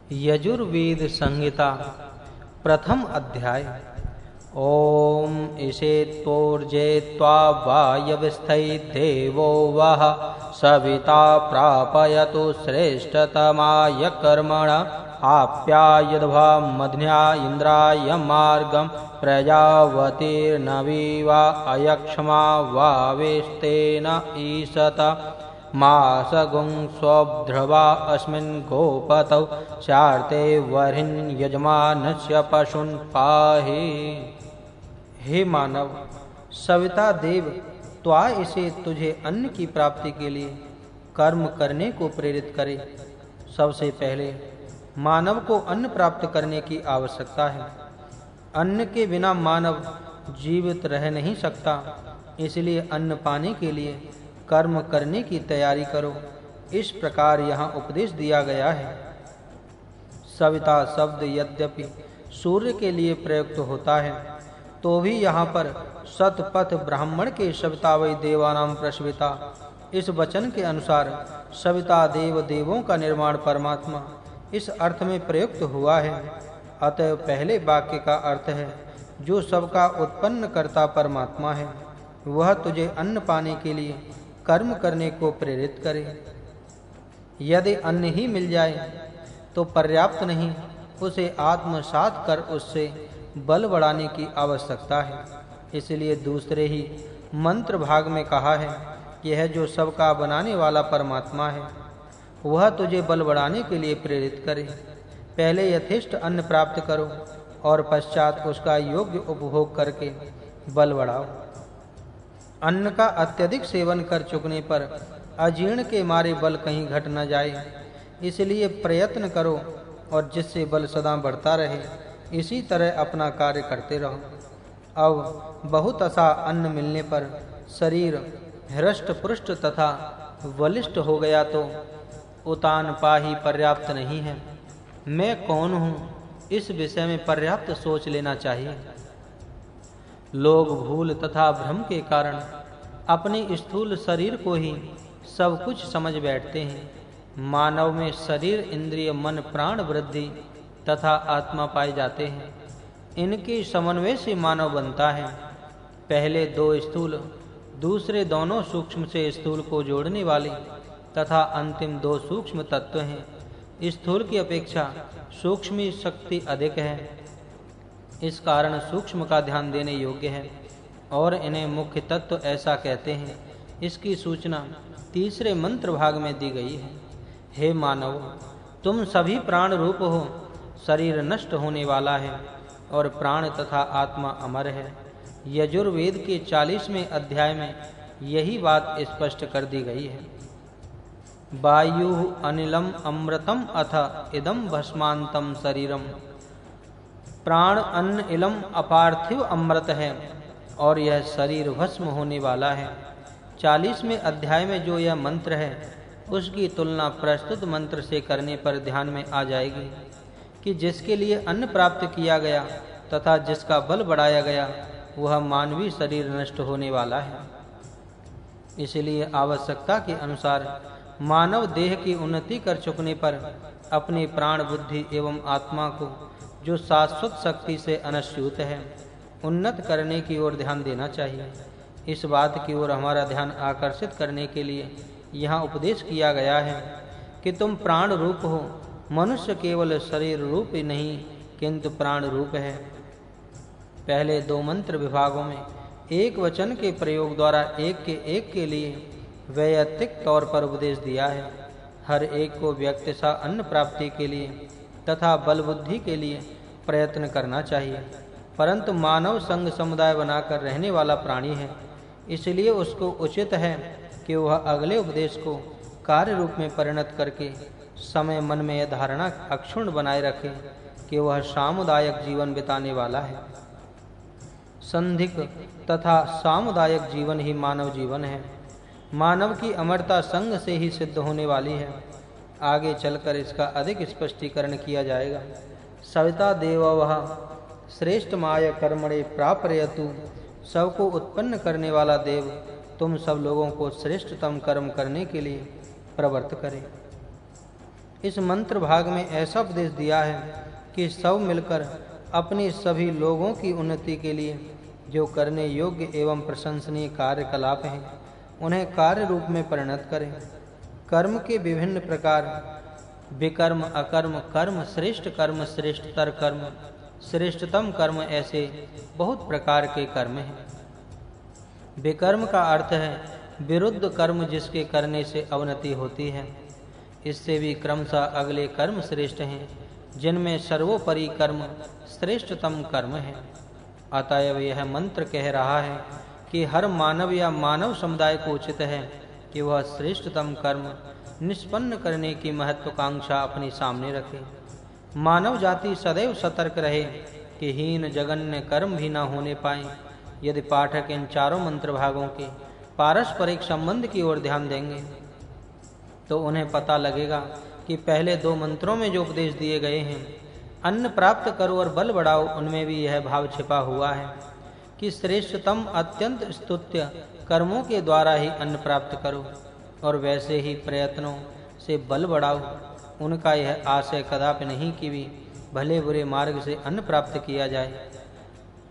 यजुर्वेद संहिता प्रथम अध्याय। ओम ईशेत्वोर्जेत्वा वायवस्थै देवो वः सविता प्रापयतु श्रेष्ठतमाय कर्मण आप्यायध्वा मध्या इंद्राय मार्गं प्रजावतीर्नवीवा अयक्ष्मा वावेस्तेन ईशत मासगुं स्वध्रवा अस्मिन् गोपतौ चार्ते वरिन् यजमानस्य पशून् पाहि। हे मानव, सविता देव त्वा इसे तुझे अन्न की प्राप्ति के लिए कर्म करने को प्रेरित करे। सबसे पहले मानव को अन्न प्राप्त करने की आवश्यकता है। अन्न के बिना मानव जीवित रह नहीं सकता, इसलिए अन्न पाने के लिए कर्म करने की तैयारी करो। इस प्रकार यहाँ उपदेश दिया गया है। सविता शब्द यद्यपि सूर्य के लिए प्रयुक्त होता है, तो भी यहाँ पर सतपथ ब्राह्मण के सविता वै देवानां प्रसविता इस वचन के अनुसार सविता देव देवों का निर्माण परमात्मा इस अर्थ में प्रयुक्त हुआ है। अतः पहले वाक्य का अर्थ है जो सबका उत्पन्न करता परमात्मा है, वह तुझे अन्न पाने के लिए कर्म करने को प्रेरित करे। यदि अन्न ही मिल जाए तो पर्याप्त नहीं, उसे आत्मसात कर उससे बल बढ़ाने की आवश्यकता है। इसलिए दूसरे ही मंत्र भाग में कहा है कि यह जो सबका बनाने वाला परमात्मा है, वह तुझे बल बढ़ाने के लिए प्रेरित करे। पहले यथेष्ट अन्न प्राप्त करो और पश्चात उसका योग्य उपभोग करके बल बढ़ाओ। अन्न का अत्यधिक सेवन कर चुकने पर अजीर्ण के मारे बल कहीं घट न जाए, इसलिए प्रयत्न करो और जिससे बल सदा बढ़ता रहे, इसी तरह अपना कार्य करते रहो। अब बहुत सा अन्न मिलने पर शरीर हृष्ट पुष्ट तथा बलिष्ठ हो गया तो उतान पाही पर्याप्त नहीं है। मैं कौन हूँ, इस विषय में पर्याप्त सोच लेना चाहिए। लोग भूल तथा भ्रम के कारण अपने स्थूल शरीर को ही सब कुछ समझ बैठते हैं। मानव में शरीर, इंद्रिय, मन, प्राण, वृद्धि तथा आत्मा पाए जाते हैं। इनके समन्वय से मानव बनता है। पहले दो स्थूल, दूसरे दोनों सूक्ष्म से स्थूल को जोड़ने वाले तथा अंतिम दो सूक्ष्म तत्व हैं। स्थूल की अपेक्षा सूक्ष्म शक्ति अधिक है, इस कारण सूक्ष्म का ध्यान देने योग्य है और इन्हें मुख्य तत्व ऐसा कहते हैं। इसकी सूचना तीसरे मंत्र भाग में दी गई है। हे मानव, तुम सभी प्राण रूप हो। शरीर नष्ट होने वाला है और प्राण तथा आत्मा अमर है। यजुर्वेद के 40वें अध्याय में यही बात स्पष्ट कर दी गई है। वायु अनिलम अमृतम अथ इदम भस्मांतम शरीरम। प्राण अन्न इलम अपार्थिव अमृत है और यह शरीर भस्म होने वाला है। 40वें अध्याय में जो यह मंत्र है, उसकी तुलना प्रस्तुत मंत्र से करने पर ध्यान में आ जाएगी कि जिसके लिए अन्न प्राप्त किया गया तथा जिसका बल बढ़ाया गया, वह मानवीय शरीर नष्ट होने वाला है। इसलिए आवश्यकता के अनुसार मानव देह की उन्नति कर चुकने पर अपने प्राण, बुद्धि एवं आत्मा को जो शाश्वत शक्ति से अनश्यूत है, उन्नत करने की ओर ध्यान देना चाहिए। इस बात की ओर हमारा ध्यान आकर्षित करने के लिए यहाँ उपदेश किया गया है कि तुम प्राण रूप हो। मनुष्य केवल शरीर रूप ही नहीं, किंतु प्राण रूप है। पहले दो मंत्र विभागों में एक वचन के प्रयोग द्वारा एक के लिए वैयक्तिक तौर पर उपदेश दिया है। हर एक को व्यक्तिशः अन्न प्राप्ति के लिए तथा बल बुद्धि के लिए प्रयत्न करना चाहिए, परंतु मानव संघ समुदाय बनाकर रहने वाला प्राणी है, इसलिए उसको उचित है कि वह अगले उपदेश को कार्य रूप में परिणत करके समय मन में यह धारणा अक्षुण्ण बनाए रखे कि वह सामुदायिक जीवन बिताने वाला है। संधिक तथा सामुदायिक जीवन ही मानव जीवन है। मानव की अमरता संघ से ही सिद्ध होने वाली है। आगे चलकर इसका अधिक स्पष्टीकरण किया जाएगा। सविता देववः श्रेष्ठमाय कर्मणे प्रापयतु। सबको उत्पन्न करने वाला देव तुम सब लोगों को श्रेष्ठतम कर्म करने के लिए प्रवृत्त करे। इस मंत्र भाग में ऐसा उपदेश दिया है कि सब मिलकर अपने सभी लोगों की उन्नति के लिए जो करने योग्य एवं प्रशंसनीय कार्यकलाप हैं उन्हें कार्य रूप में परिणत करें। कर्म के विभिन्न प्रकार विकर्म, अकर्म, कर्म, श्रेष्ठ कर्म, श्रेष्ठतर कर्म, श्रेष्ठतम कर्म, ऐसे बहुत प्रकार के कर्म हैं। विकर्म का अर्थ है विरुद्ध कर्म जिसके करने से अवनति होती है। इससे भी क्रमशः अगले कर्म श्रेष्ठ हैं जिनमें सर्वोपरि कर्म श्रेष्ठतम कर्म है। अतएव यह मंत्र कह रहा है कि हर मानव या मानव समुदाय को उचित है कि वह श्रेष्ठतम कर्म निष्पन्न करने की महत्वाकांक्षा अपने सामने रखे। मानव जाति सदैव सतर्क रहे कि हीन जघन्य कर्म भी न होने पाए। यदि पाठक इन चारों मंत्र भागों के पारस्परिक संबंध की ओर ध्यान देंगे तो उन्हें पता लगेगा कि पहले दो मंत्रों में जो उपदेश दिए गए हैं, अन्न प्राप्त करो और बल बढ़ाओ, उनमें भी यह भाव छिपा हुआ है कि श्रेष्ठतम अत्यंत स्तुत्य कर्मों के द्वारा ही अन्न प्राप्त करो और वैसे ही प्रयत्नों से बल बढ़ाओ। उनका यह आशय कदापि नहीं कि भी भले बुरे मार्ग से अन्न प्राप्त किया जाए।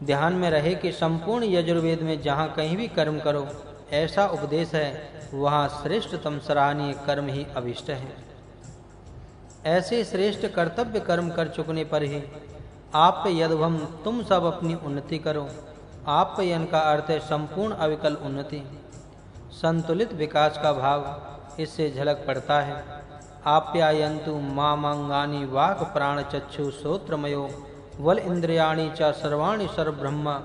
ध्यान में रहे कि संपूर्ण यजुर्वेद में जहाँ कहीं भी कर्म करो ऐसा उपदेश है, वहाँ श्रेष्ठतम सराहनीय कर्म ही अभिष्ट है। ऐसे श्रेष्ठ कर्तव्य कर्म कर चुकने पर ही आप यद्भम तुम सब अपनी उन्नति करो। आप यन का अर्थ है संपूर्ण अविकल उन्नति, संतुलित विकास का भाव इससे झलक पड़ता है। आप्यायन्तु मामांगानि वाक् प्राण चक्षु श्रोत्रमयो वल इंद्रियाणि च सर्वाणि सर्वब्रह्म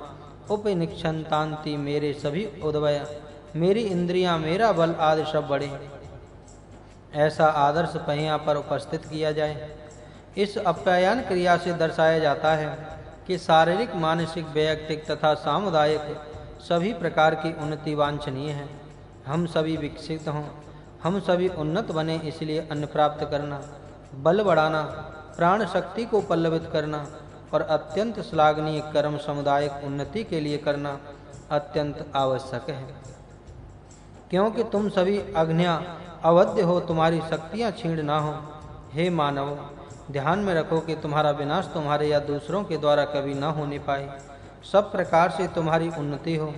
उपनिक्षन्तान्ति। मेरे सभी उद्वय, मेरी इंद्रियां, मेरा बल आदि सब बड़े। ऐसा आदर्श पहिया पर उपस्थित किया जाए। इस अप्यायन क्रिया से दर्शाया जाता है कि शारीरिक, मानसिक, वैयक्तिक तथा सामुदायिक सभी प्रकार की उन्नति वांछनीय है। हम सभी विकसित हों, हम सभी उन्नत बने, इसलिए अन्न प्राप्त करना, बल बढ़ाना, प्राण शक्ति को पल्लवित करना और अत्यंत श्लाघनीय कर्म सामुदायिक उन्नति के लिए करना अत्यंत आवश्यक है। क्योंकि तुम सभी अग्न्या अवध्य हो, तुम्हारी शक्तियां क्षीण ना हो। हे मानव, ध्यान में रखो कि तुम्हारा विनाश तुम्हारे या दूसरों के द्वारा कभी न होने पाए। सब प्रकार से तुम्हारी उन्नति हो,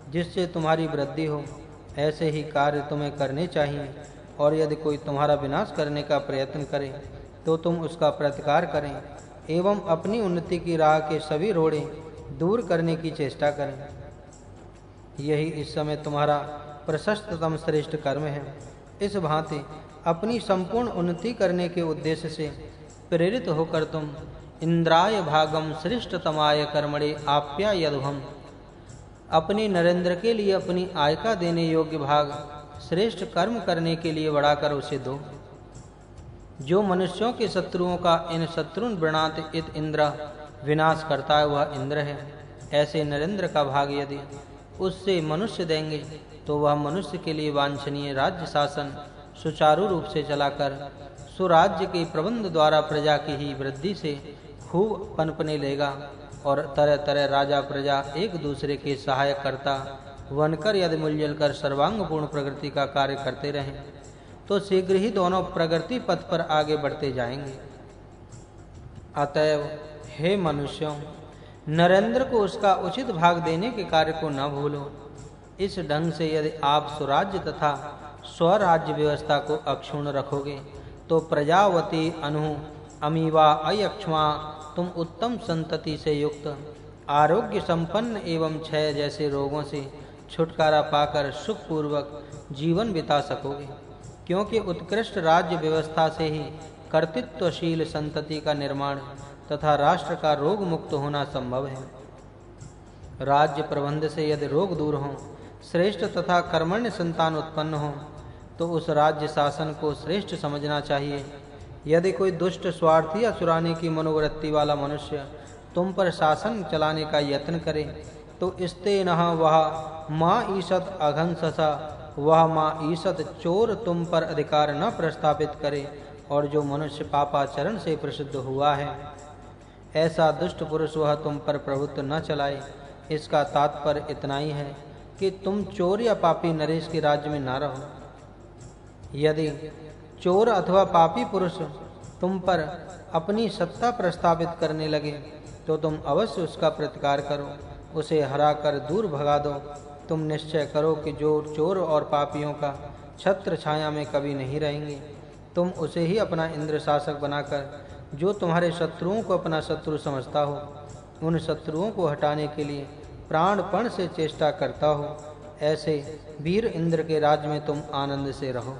जिससे तुम्हारी वृद्धि हो, ऐसे ही कार्य तुम्हें करने चाहिए। और यदि कोई तुम्हारा विनाश करने का प्रयत्न करे तो तुम उसका प्रतिकार करें एवं अपनी उन्नति की राह के सभी रोड़े दूर करने की चेष्टा करें। यही इस समय तुम्हारा प्रशस्ततम श्रेष्ठ कर्म है। इस भांति अपनी संपूर्ण उन्नति करने के उद्देश्य से प्रेरित होकर तुम इंद्राय भागम श्रेष्ठतमाय कर्मणे आप्यायध्वम, अपने नरेंद्र के लिए अपनी आय का देने योग्य भाग श्रेष्ठ कर्म करने के लिए बढ़ाकर उसे दो। जो मनुष्यों के शत्रुओं का इन शत्रुन वृणात इत इंद्र विनाश करता है, वह इंद्र है। ऐसे नरेंद्र का भाग यदि उससे मनुष्य देंगे तो वह मनुष्य के लिए वांछनीय राज्य शासन सुचारू रूप से चलाकर सुराज्य के प्रबंध द्वारा प्रजा की ही वृद्धि से खूब पनपने लेगा और तरह तरह राजा प्रजा एक दूसरे के सहायक करता बनकर यदि मिलजुल कर सर्वांगपूर्ण प्रगति का कार्य करते रहें तो शीघ्र ही दोनों प्रगति पथ पर आगे बढ़ते जाएंगे। अतएव हे मनुष्यों, नरेंद्र को उसका उचित भाग देने के कार्य को न भूलो। इस ढंग से यदि आप स्वराज्य तथा स्वराज्य व्यवस्था को अक्षुण्ण रखोगे तो प्रजावती, अनु, अमीवा, अयक्ष्मा तुम उत्तम संतति से युक्त, आरोग्य संपन्न एवं क्षय जैसे रोगों से छुटकारा पाकर सुखपूर्वक जीवन बिता सकोगे। क्योंकि उत्कृष्ट राज्य व्यवस्था से ही कर्तृत्वशील संतति का निर्माण तथा राष्ट्र का रोग मुक्त होना संभव है। राज्य प्रबंध से यदि रोग दूर हो, श्रेष्ठ तथा कर्मण्य संतान उत्पन्न हो तो उस राज्य शासन को श्रेष्ठ समझना चाहिए। यदि कोई दुष्ट, स्वार्थी या चुराने की मनोवृत्ति वाला मनुष्य तुम पर शासन चलाने का यत्न करे तो इसते नह वह माँ ईशत अघंससा, वह माँ ईशत चोर तुम पर अधिकार न प्रस्तापित करे। और जो मनुष्य पापाचरण से प्रसिद्ध हुआ है, ऐसा दुष्ट पुरुष वह तुम पर प्रभुत्व न चलाए। इसका तात्पर्य इतना ही है कि तुम चोर या पापी नरेश के राज्य में न रहो। यदि चोर अथवा पापी पुरुष तुम पर अपनी सत्ता प्रस्तावित करने लगे तो तुम अवश्य उसका प्रतिकार करो, उसे हराकर दूर भगा दो। तुम निश्चय करो कि जो चोर और पापियों का छत्र छाया में कभी नहीं रहेंगे। तुम उसे ही अपना इंद्र शासक बनाकर जो तुम्हारे शत्रुओं को अपना शत्रु समझता हो, उन शत्रुओं को हटाने के लिए प्राणपण से चेष्टा करता हो, ऐसे वीर इंद्र के राज्य में तुम आनंद से रहो।